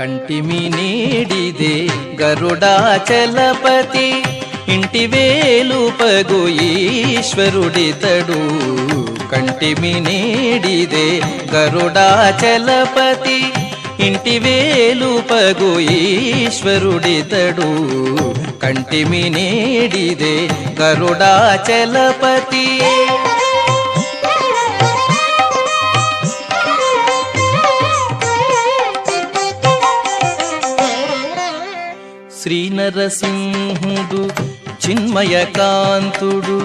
ಕಂಟಿಮಿ ನೀಡಿದೆ ಗರುಡಾಚಲಪತಿ ఇంటి వేలుపగు ఈశ్వరుడితడు కంటిమి నీడిదే గరుడాచలపతి ఇంటి వేలుపగు ఈశ్వరుడితడు కంటిమి నీడిదే గరుడాచలపతి శ్రీ నరసింహుడు చిన్మయకాంతుడు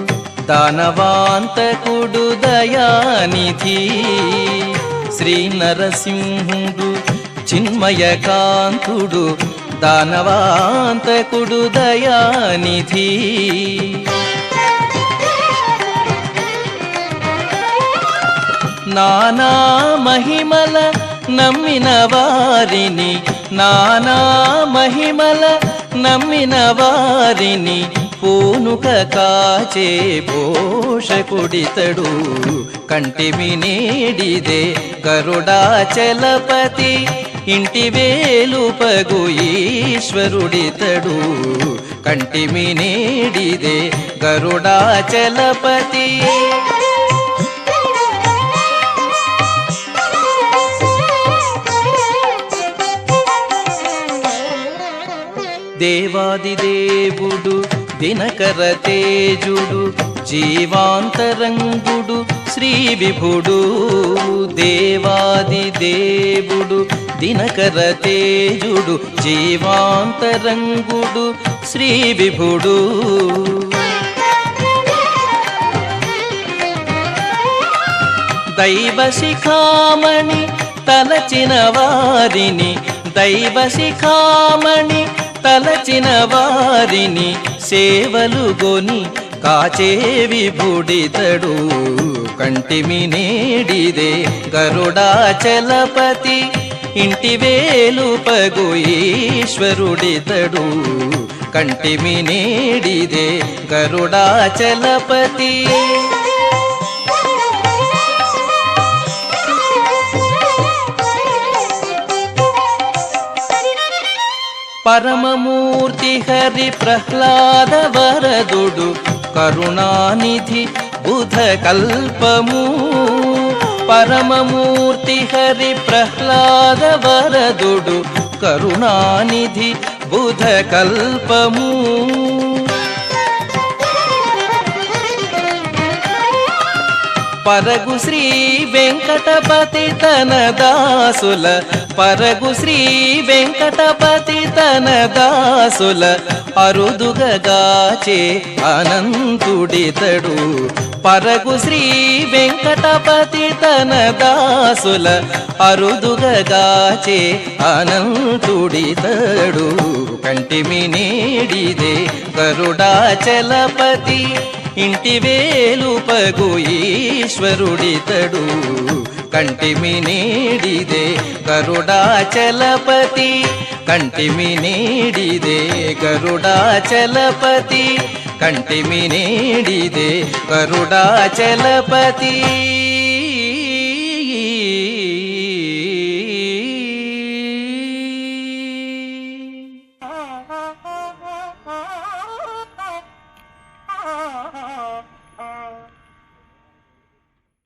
దానవాంతకుడు దయానిధి శ్రీ నరసింహుడు చిన్మయకాంతుడు దానవాంతకుడు దయానిధి నానా మహిమల నమ్మిన వారిని నానా మహిమల నమ్మిన వారిని పూనుక కాచే పోషకుడితడు కంటిమి నీడిదే గరుడాచలపతి ఇంటి వేలుపగు ఈశ్వరుడితడు కంటిమి నీడిదే గరుడాచలపతి దేవాదిదేవుడు దినకర తేజుడు జీవాంతరంగుడు శ్రీ విభుడు దేవాదిదేవుడు దినకర తేజుడు జీవాంతరంగుడు శ్రీ విభుడు దైవ శిఖామణి తలచిన వారిని దైవ శిఖామణి తలచిన వారిని సేవలుగొని కాచే విభుడితడు కంటిమి నీడిదే గరుడాచలపతి ఇంటి వేలుపగు ఈశ్వరుడితడు కంటిమి నీడిదే గరుడాచలపతి పరమమూర్తి హరి ప్రహ్లాద వరదుడు కరుణానిధి బుధ కల్పము పరమమూర్తి హరి ప్రహ్లాద వరదుడు కరుణానిధి బుధ కల్పము పరగు శ్రీ వెంకటపతి తన దాసుల పరగు శ్రీ వెంకటపతి తన దాసుల అరుదుగాచే అనంతుడితడు పరగు శ్రీ వెంకటపతి తన దాసుల అరుదుగాచే అనంతుడితడు కంటిమి నీడిదే గరుడాచలపతి ఇంటి వేలుపగు ఈశ్వరుడితడు కంటిమి నీడిదే గరుడాచలపతి కంటిమి నీడిదే గరుడాచలపతి కంటిమి నీడిదే గరుడాచలపతి